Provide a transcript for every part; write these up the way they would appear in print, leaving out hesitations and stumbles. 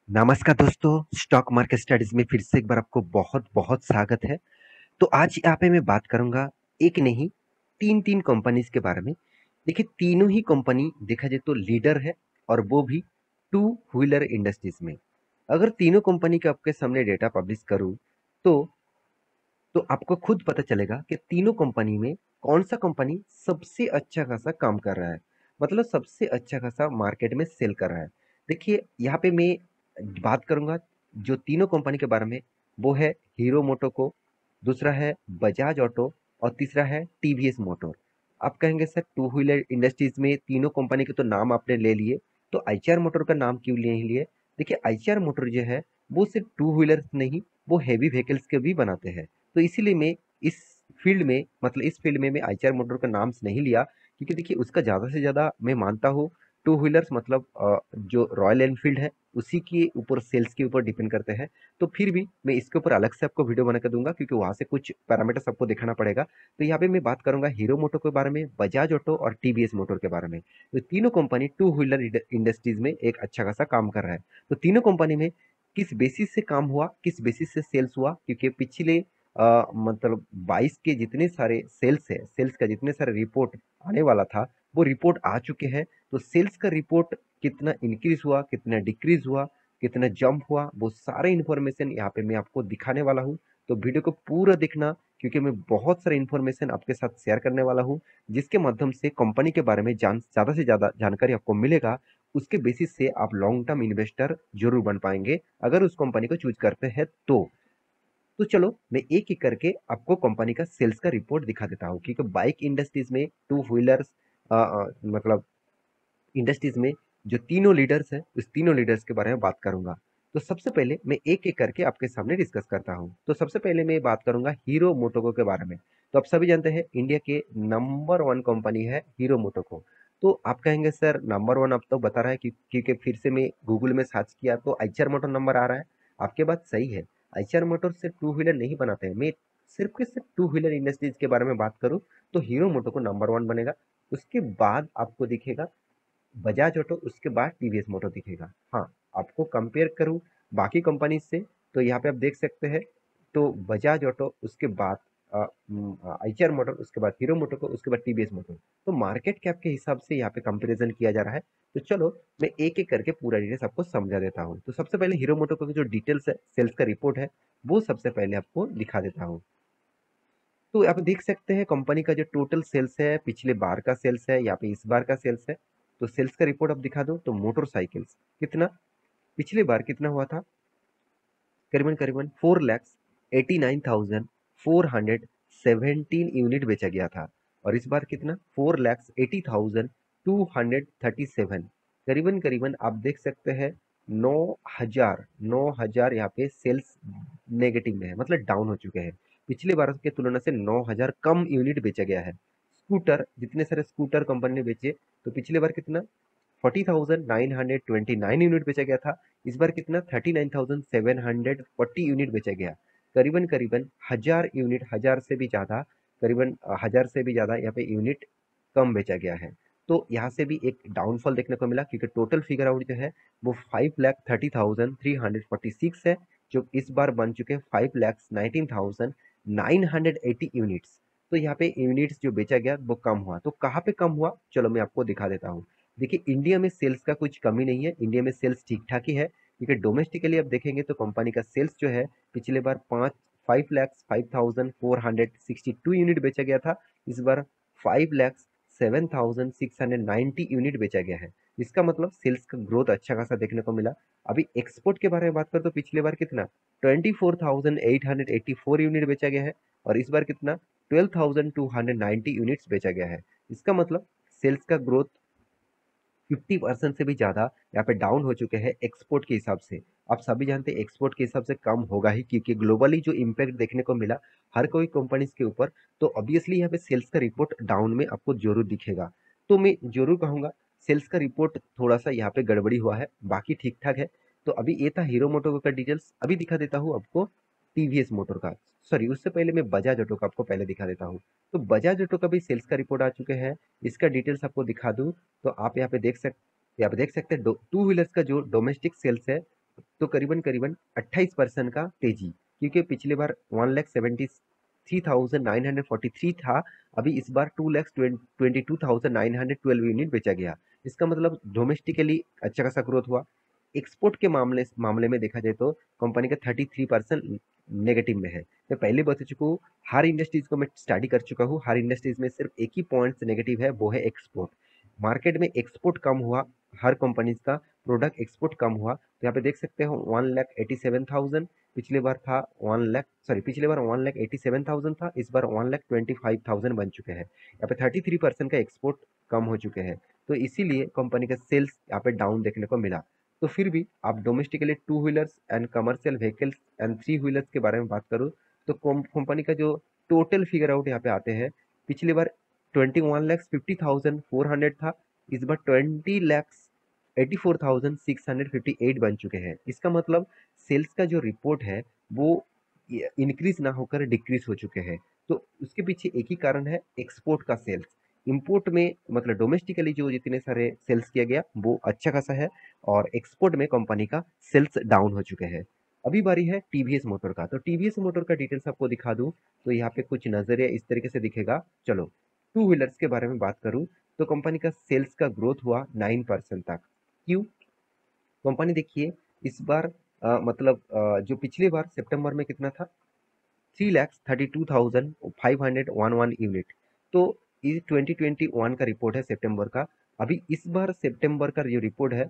नमस्कार दोस्तों, stock market studies में फिर से एक बार आपको बहुत बहुत स्वागत है। तो आज यहाँ पे मैं बात करूंगा एक नहीं, तीन तीन कंपनीज के बारे में। देखिए, तीनों ही कंपनी देखा जाए तो लीडर है, और वो भी टू व्हीलर इंडस्ट्रीज में। अगर तीनों कंपनी के आपके सामने डेटा पब्लिश करूं तो तो आपको खुद पता चलेगा कि तीनों कंपनी में कौन सा कंपनी सबसे अच्छा खासा काम कर रहा है, मतलब सबसे अच्छा खासा मार्केट में सेल कर रहा है। देखिए, यहाँ पे मैं बात करूंगा जो तीनों कंपनी के बारे में। वो है हीरो मोटोको, दूसरा है बजाज ऑटो, और तीसरा है टीवीएस मोटर। आप कहेंगे सर, टू व्हीलर इंडस्ट्रीज में तीनों कंपनी के तो नाम आपने ले लिए, तो आईचआर मोटर का नाम क्यों नहीं लिए? देखिए, आईचआर मोटर जो है वो सिर्फ टू व्हीलर्स नहीं, वो हैवी व्हीकल्स के भी बनाते हैं। तो इसीलिए मैं इस इस फील्ड में मैं आईचआर मोटर का नाम नहीं लिया, क्योंकि देखिए उसका ज़्यादा से ज़्यादा मैं मानता हूँ टू व्हीलर्स मतलब जो रॉयल एनफील्ड है उसी के ऊपर, सेल्स के ऊपर डिपेंड करते हैं। तो फिर भी मैं इसके ऊपर अलग से आपको वीडियो बना के दूंगा, क्योंकि वहां से कुछ पैरामीटर्स आपको दिखाना पड़ेगा। तो यहाँ पे मैं बात करूंगा हीरो मोटो के बारे में, बजाज ऑटो और टीवीएस मोटर के बारे में। तो तीनों कंपनी टू व्हीलर इंडस्ट्रीज में एक अच्छा खासा काम कर रहा है। तो तीनों कंपनी में किस बेसिस से काम हुआ, किस बेसिस से सेल्स हुआ, क्योंकि पिछले मतलब 22 के जितने सारे सेल्स है, सेल्स का जितने सारे रिपोर्ट आने वाला था वो रिपोर्ट आ चुके हैं। तो सेल्स का रिपोर्ट कितना इंक्रीज हुआ, कितना डिक्रीज हुआ, कितना जंप हुआ, वो सारे इन्फॉर्मेशन यहाँ पे मैं आपको दिखाने वाला हूँ। तो वीडियो को पूरा देखना, क्योंकि मैं बहुत सारे इन्फॉर्मेशन आपके साथ शेयर करने वाला हूँ, जिसके माध्यम से कंपनी के बारे में ज़्यादा से ज़्यादा जानकारी आपको मिलेगा। उसके बेसिस से आप लॉन्ग टर्म इन्वेस्टर जरूर बन पाएंगे, अगर उस कंपनी को चूज करते हैं तो चलो मैं एक एक करके आपको कंपनी का सेल्स का रिपोर्ट दिखा देता हूँ, क्योंकि बाइक इंडस्ट्रीज में टू व्हीलर्स मतलब इंडस्ट्रीज में जो तीनों लीडर्स हैं, उस तीनों लीडर्स के बारे में बात करूंगा। तो सबसे पहले मैं एक एक करके आपके सामने डिस्कस करता हूँ। तो सबसे पहले मैं बात करूंगा हीरो मोटोको के बारे में। तो आप सभी जानते हैं इंडिया के नंबर वन कंपनी है हीरो मोटोको। तो आप कहेंगे सर, नंबर वन अब तो बता रहा है क्योंकि फिर से मैं गूगल में सर्च किया तो आईचआर मोटर नंबर आ रहा है। आपके बात सही है, आईचआर मोटर सिर्फ टू व्हीलर नहीं बनाते हैं। मैं सिर्फ के सिर्फ टू व्हीलर इंडस्ट्रीज के बारे में बात करूँ तो हीरो मोटोको नंबर वन बनेगा। उसके बाद आपको दिखेगा बजाज ऑटो, उसके बाद टीवीएस मोटर दिखेगा। हाँ, आपको कंपेयर करूँ बाकी कंपनी से, तो यहाँ पे आप देख सकते हैं। तो बजाज ऑटो, उसके बाद आईचआर मोटर, उसके बाद हीरो मोटर को, उसके बाद टीवीएस मोटर। तो मार्केट कैप के हिसाब से यहाँ पे कंपैरिजन किया जा रहा है। तो चलो मैं एक एक करके पूरा डिटेल्स आपको समझा देता हूँ। तो सबसे पहले हीरो मोटर की जो डिटेल्स है, सेल्स का रिपोर्ट है, वो सबसे पहले आपको दिखा देता हूँ। तो आप देख सकते हैं कंपनी का जो टोटल सेल्स है, पिछले बार का सेल्स है, यहाँ पे इस बार का सेल्स है। तो सेल्स का रिपोर्ट अब दिखा दो। तो मोटरसाइकिल्स कितना, पिछले बार कितना हुआ था? करीबन करीबन 4,89,417 यूनिट बेचा गया था। और इस बार कितना? 4,80,237। करीबन करीबन आप देख सकते हैं 9,000 यहाँ पे सेल्स नेगेटिव में है, मतलब डाउन हो चुके हैं। पिछले बार की तुलना से 9,000 कम यूनिट बेचा गया है। स्कूटर, जितने सारे स्कूटर कंपनी ने बेचे, तो पिछले बार कितना? 40,929 यूनिट बेचा गया था। इस बार कितना? 39,740 यूनिट बेचा गया। करीबन करीबन 1,000 यूनिट, हजार से भी ज़्यादा, करीबन 1,000 से भी ज़्यादा यहाँ पे यूनिट कम बेचा गया है। तो यहाँ से भी एक डाउनफॉल देखने को मिला, क्योंकि टोटल फिगर आउट जो है वो 5,30,346 है, जो इस बार बन चुके हैं 5,19,980 यूनिट्स। तो यहाँ पे यूनिट्स जो बेचा गया वो कम हुआ। तो कहाँ पे कम हुआ, चलो मैं आपको दिखा देता हूँ। देखिए, इंडिया में सेल्स का कुछ कमी नहीं है, इंडिया में सेल्स ठीक ठाक ही है, क्योंकि डोमेस्टिकली आप देखेंगे तो कंपनी का सेल्स जो है पिछले बार 5,05,462 यूनिट बेचा गया था। इस बार 5,07,690 यूनिट बेचा गया है। इसका मतलब सेल्स का ग्रोथ अच्छा खासा देखने को मिला। अभी एक्सपोर्ट के बारे में बात करें तो पिछले बार कितना? 24,884 यूनिट बेचा गया है, और इस बार कितना? 12,290 यूनिट्स बेचा गया है। इसका मतलब सेल्स का ग्रोथ 50% से भी ज़्यादा यहाँ पे डाउन हो चुके हैं एक्सपोर्ट के हिसाब से। आप सभी जानते हैं एक्सपोर्ट के हिसाब से कम होगा ही, क्योंकि ग्लोबली जो इम्पैक्ट देखने को मिला हर कोई कंपनीज के ऊपर, तो ऑब्वियसली यहाँ पे सेल्स का रिपोर्ट डाउन में आपको जरूर दिखेगा। तो मैं जरूर कहूँगा सेल्स का रिपोर्ट थोड़ा सा यहाँ पे गड़बड़ी हुआ है, बाकी ठीक ठाक है। तो अभी ये था हीरो मोटो का डिटेल्स। अभी दिखा देता हूँ आपको टीवीएस मोटर का। सॉरी, उससे पहले मैं बजाज ऑटो का आपको पहले दिखा देता हूँ। तो बजाज ऑटो का भी सेल्स का रिपोर्ट आ चुके हैं, इसका डिटेल्स आपको दिखा दूँ। तो आप यहाँ पे देख सकते हैं टू व्हीलर्स का जो डोमेस्टिक सेल्स है तो करीबन-करीबन 28% का तेजी, क्योंकि पिछली बार 1,73,943 था, अभी इस बार 2,22,912 यूनिट बेचा गया। इसका मतलब डोमेस्टिकली अच्छा खासा ग्रोथ हुआ। एक्सपोर्ट के मामले में देखा जाए तो कंपनी का 33% नेगेटिव में है। मैं पहले बता चुका हूँ, हर इंडस्ट्रीज को मैं स्टडी कर चुका हूँ, हर इंडस्ट्रीज में सिर्फ एक ही पॉइंट नेगेटिव है, वो है एक्सपोर्ट। मार्केट में एक्सपोर्ट कम हुआ, हर कंपनीज का प्रोडक्ट एक्सपोर्ट कम हुआ। तो यहाँ पे देख सकते हो 1,87,000, पिछले बार था 1,00,000, पिछले बार 1,87,000 था, इस बार 1,25,000 बन चुके हैं। यहाँ पे 33% का एक्सपोर्ट कम हो चुके हैं, तो इसीलिए कंपनी का सेल्स यहाँ पे डाउन देखने को मिला। तो फिर भी आप domestically two wheelers and commercial vehicles and three wheelers के बारे में बात करूँ तो कंपनी का जो टोटल फिगर आउट यहाँ पे आते हैं, पिछली बार 21,50,400 था, इस बार 20,84,658 बन चुके हैं। इसका मतलब सेल्स का जो रिपोर्ट है वो इंक्रीज ना होकर डिक्रीज हो चुके हैं। तो उसके पीछे एक ही कारण है, एक्सपोर्ट का सेल्स। इंपोर्ट में मतलब डोमेस्टिकली जो जितने सारे सेल्स किया गया वो अच्छा खासा है, और एक्सपोर्ट में कंपनी का सेल्स डाउन हो चुके हैं। अभी बारी है टीवीएस मोटर का। तो टीवीएस मोटर का डिटेल्स आपको दिखा दूं तो यहाँ पे कुछ नजरिया इस तरीके से दिखेगा। चलो टू व्हीलर्स के बारे में बात करूं तो कंपनी का सेल्स का ग्रोथ हुआ 9% तक। क्यों? कंपनी देखिए इस बार जो पिछली बार सितंबर में कितना था, 3,32,511 यूनिट। तो ये 2021 का रिपोर्ट है सितंबर का। अभी इस बार सितंबर का जो रिपोर्ट है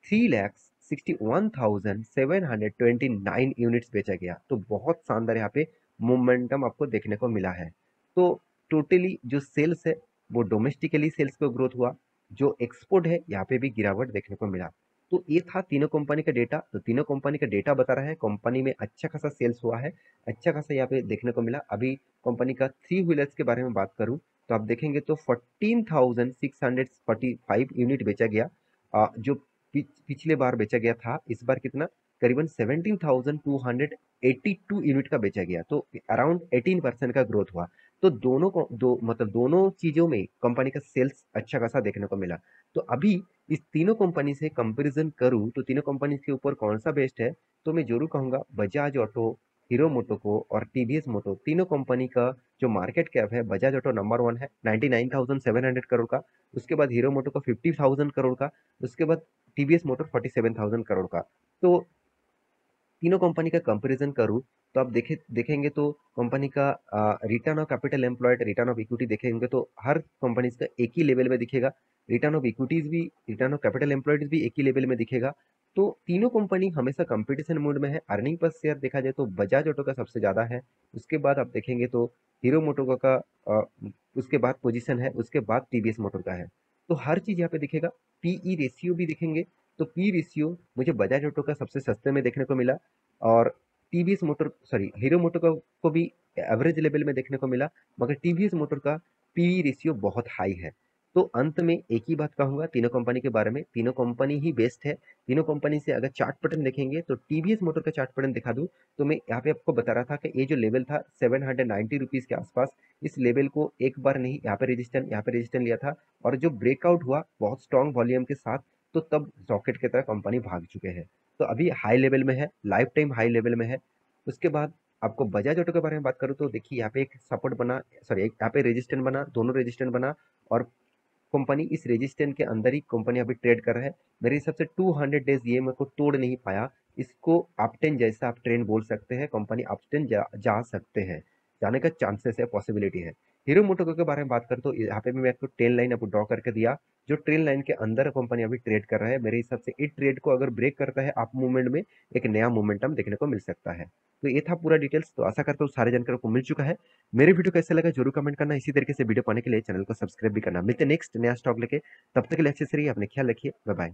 3,61,729 यूनिट्स बेचा गया। तो बहुत शानदार यहाँ पे मोमेंटम आपको देखने को मिला है। तो टोटली जो सेल्स है वो डोमेस्टिकली सेल्स को ग्रोथ हुआ, जो एक्सपोर्ट है यहाँ पे भी गिरावट देखने को मिला। तो ये था तीनों कंपनी का डेटा। तो तीनों कंपनी का डेटा बता रहा है कंपनी में अच्छा खासा सेल्स हुआ है, अच्छा खासा यहाँ पे देखने को मिला। अभी कंपनी का थ्री व्हीलर्स के बारे में बात करूँ तो आप देखेंगे तो 14,645 यूनिट बेचा गया। जो पिछले बार बेचा गया था, इस बार कितना, करीबन 17,282 यूनिट का बेचा गया। तो अराउंड 18% का ग्रोथ हुआ। तो दोनों को दोनों चीजों में कंपनी का सेल्स अच्छा खासा देखने को मिला। तो अभी इस तीनों कंपनी से कंपैरिजन करूं तो तीनों कंपनी के ऊपर कौन सा बेस्ट है, तो मैं जरूर कहूंगा बजाज ऑटो, हीरो मोटोको और टीवीएस मोटो, तीनों कंपनी का जो मार्केट कैप है, बजाज ऑटो नंबर 1 है 99,700 करोड़ का, उसके बाद हीरो मोटो का 50,000 करोड़ का, उसके बाद टीवीएस मोटर 47,000 करोड़ का। तो तीनों कंपनी का कंपैरिजन करूं तो आप देखेंगे तो कंपनी का return of capital employed, return of equity देखेंगे तो हर कंपनी का एक ही लेवल में दिखेगा। रिटर्न ऑफ इक्विटीज भी, रिटर्न ऑफ कैपिटल एम्प्लॉयड भी एक ही लेवल में दिखेगा। तो तीनों कंपनी हमेशा कंपटीशन मोड में है। अर्निंग पर शेयर देखा जाए तो बजाज ऑटो का सबसे ज्यादा है, उसके बाद आप देखेंगे तो हीरो मोटो का उसके बाद पोजीशन है, उसके बाद टीवीएस मोटर का है। तो हर चीज यहाँ पे दिखेगा। पीई रेशियो भी दिखेंगे तो पी रेशियो मुझे बजाज ऑटो का सबसे सस्ते में देखने को मिला, और टीवीएस मोटर हीरो मोटर को भी एवरेज लेवल में देखने को मिला, मगर टीवीएस मोटर का पी रेशियो बहुत हाई है। तो अंत में एक ही बात कहूंगा तीनों कंपनी के बारे में, तीनों कंपनी ही बेस्ट है। तीनों कंपनी से अगर चार्ट पैटर्न देखेंगे तो टीवीएस मोटर का चार्ट पैटर्न दिखा दूं तो मैं यहाँ पे आपको बता रहा था कि ये जो लेवल था 790 रुपीज के आसपास, इस लेवल को एक बार नहीं, यहाँ पे रजिस्टेंस लिया था, और जो ब्रेकआउट हुआ बहुत स्ट्रॉन्ग वॉल्यूम के साथ, तो तब रॉकेट की तरह कंपनी भाग चुके हैं। तो अभी हाई लेवल में है, लाइफ टाइम हाई लेवल में है। उसके बाद आपको बजाज ऑटो के बारे में बात करूँ तो देखिए यहाँ पे एक सपोर्ट बना, यहाँ पे रेजिस्टेंस बना, दोनों रेजिस्टेंस बना, और कंपनी इस रेजिस्टेंस के अंदर ही कंपनी अभी ट्रेड कर रहा है। मेरे हिसाब से 200 डेज ये मेरे को तोड़ नहीं पाया। इसको अपटेन जैसा आप ट्रेंड बोल सकते हैं, कंपनी अपटेन जा सकते हैं, जाने का चांसेस है, पॉसिबिलिटी है। हीरो मोटोको के बारे में बात करें तो यहाँ पे भी मैं आपको ट्रेन लाइन आपको ड्रॉ करके दिया, जो ट्रेन लाइन के अंदर कंपनी अभी ट्रेड कर रहा है। मेरे हिसाब से इस ट्रेड को अगर ब्रेक करता है अप मूवमेंट में, एक नया मोमेंटम देखने को मिल सकता है। तो ये था पूरा डिटेल्स। तो आशा करता हूँ सारे जानकारी को मिल चुका है। मेरे वीडियो कैसे लगा जरूर कमेंट करना, इसी तरीके से वीडियो पाने के लिए चैनल को सब्सक्राइब भी करना। मिलते नेक्स्ट नया स्टॉक लेके, तब तक के लिए अच्छे से रहिए, अपने ख्याल रखिए, बाय बाय।